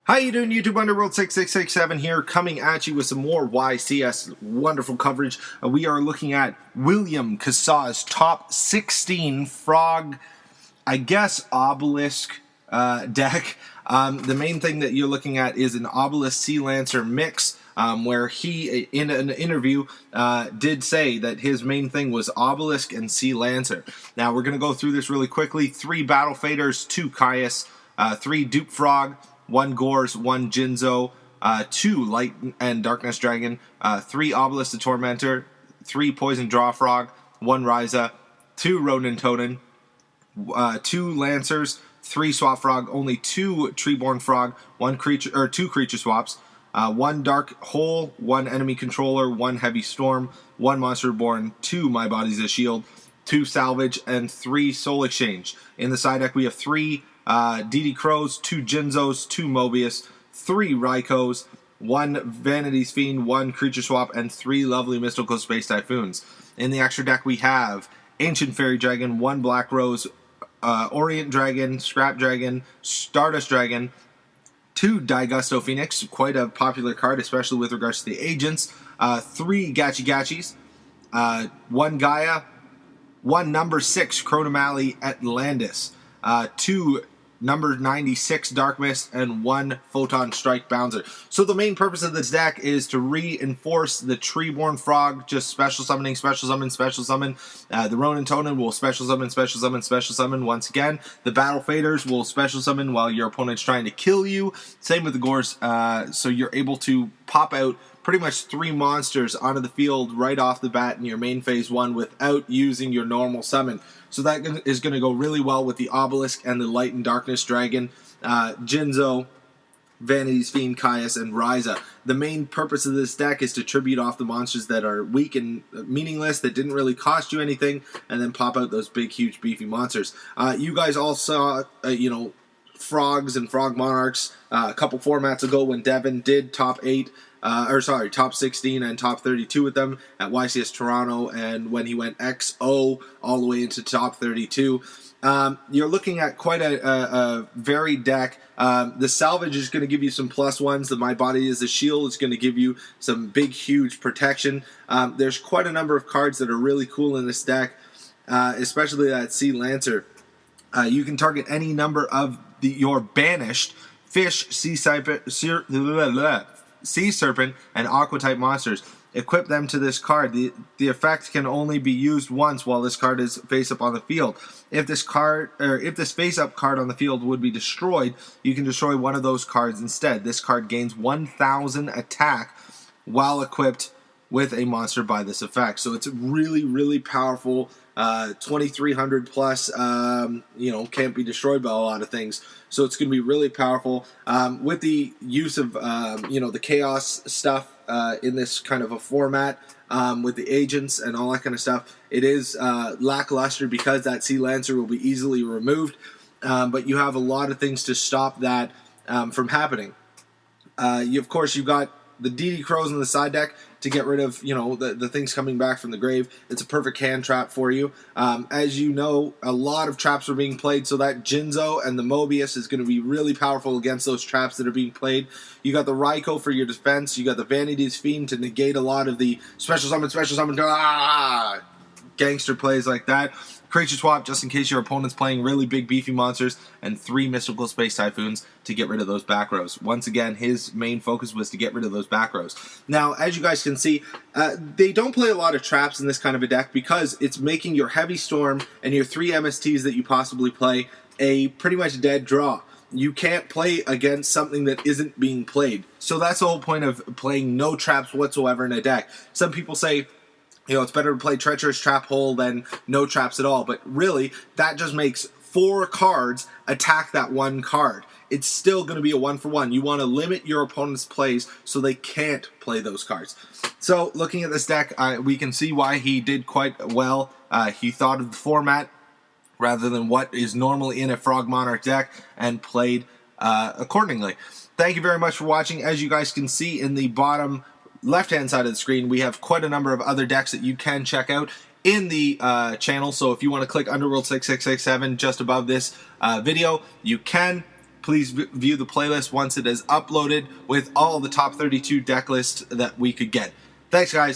How you doing, YouTube? Underworld 6667 here, coming at you with some more YCS wonderful coverage. We are looking at William Casaw's top 16 frog, I guess, Obelisk deck. The main thing that you're looking at is an Obelisk Sea Lancer mix, where he, in an interview, did say that his main thing was Obelisk and Sea Lancer. Now, we're going to go through this really quickly. 3 Battle Faders, 2 Caius, 3 Dupe Frog, 1 Gores, 1 Jinzo, 2 Light and Darkness Dragon, 3 Obelisk the Tormentor, 3 Poison Draw Frog, 1 Ryza, 2 Ronin Totem, 2 Lancers, 3 Swap Frog, only 2 Treeborn Frog, 2 creature swaps, 1 Dark Hole, 1 Enemy Controller, 1 Heavy Storm, 1 Monster Reborn, 2 My Body's a Shield, 2 Salvage, and 3 Soul Exchange. In the side deck we have 3 DD Crows, 2 Jinzos, 2 Mobius, 3 Raikos, 1 Vanity's Fiend, 1 Creature Swap, and 3 lovely Mystical Space Typhoons. In the extra deck we have Ancient Fairy Dragon, 1 Black Rose, Orient Dragon, Scrap Dragon, Stardust Dragon, 2 Daigusto Phoenix, quite a popular card, especially with regards to the agents, 3 Gachi Gachis, 1 Gaia, 1 number 6 Chronomally Atlantis, 2 number 96 Dark Mist, and 1 Photon Strike Bouncer. So the main purpose of this deck is to reinforce the Treeborn Frog, just special summoning, special summon, special summon. The Ronin Totem will special summon, special summon, special summon once again. The Battle Faders will special summon while your opponent's trying to kill you. Same with the Gores, so you're able to pop out pretty much 3 monsters onto the field right off the bat in your main phase 1 without using your normal summon. So that is going to go really well with the Obelisk and the Light and Darkness Dragon, Jinzo, Vanity's Fiend, Caius, and Ryza. The main purpose of this deck is to tribute off the monsters that are weak and meaningless, that didn't really cost you anything, and then pop out those big, huge, beefy monsters. You guys all saw, Frogs and Frog Monarchs a couple formats ago when Devin did top 16 and top 32 with them at YCS Toronto, and when he went XO all the way into top 32. You're looking at quite a varied deck. The Salvage is going to give you some +1s. The My Body is a Shield is going to give you some big, huge protection. There's quite a number of cards that are really cool in this deck, especially that Sea Lancer. You can target any number of your banished Fish, Sea Serpent, and Aqua type monsters. Equip them to this card. The effect can only be used once while this card is face up on the field. If this face up card on the field would be destroyed, you can destroy one of those cards instead. This card gains 1,000 attack while equipped with a monster by this effect. So it's really, really powerful. 2,300 plus, can't be destroyed by a lot of things. So it's going to be really powerful. With the use of, the chaos stuff in this kind of a format, with the agents and all that kind of stuff, it is lackluster because that Sea Lancer will be easily removed. But you have a lot of things to stop that from happening. Of course, you've got the DD Crows on the side deck to get rid of, the things coming back from the grave. It's a perfect hand trap for you. As you know, a lot of traps are being played, so that Jinzo and the Mobius is going to be really powerful against those traps that are being played. You got the Raiko for your defense. You got the Vanity's Fiend to negate a lot of the special summon, gangster plays like that. Creature swap just in case your opponent's playing really big beefy monsters, and 3 Mystical Space Typhoons to get rid of those back rows. Once again, his main focus was to get rid of those back rows. Now, as you guys can see, they don't play a lot of traps in this kind of a deck because it's making your Heavy Storm and your 3 MSTs that you possibly play a pretty much dead draw. You can't play against something that isn't being played. So that's the whole point of playing no traps whatsoever in a deck. Some people say, it's better to play Treacherous Trap Hole than no traps at all. But really, that just makes 4 cards attack that 1 card. It's still going to be a 1-for-1. You want to limit your opponent's plays so they can't play those cards. So, looking at this deck, we can see why he did quite well. He thought of the format rather than what is normally in a Frog Monarch deck and played accordingly. Thank you very much for watching. As you guys can see in the bottom left-hand side of the screen, we have quite a number of other decks that you can check out in the channel. So if you want to click Underworld 6667 just above this video, you can. please view the playlist once it is uploaded with all the top 32 deck lists that we could get. Thanks, guys.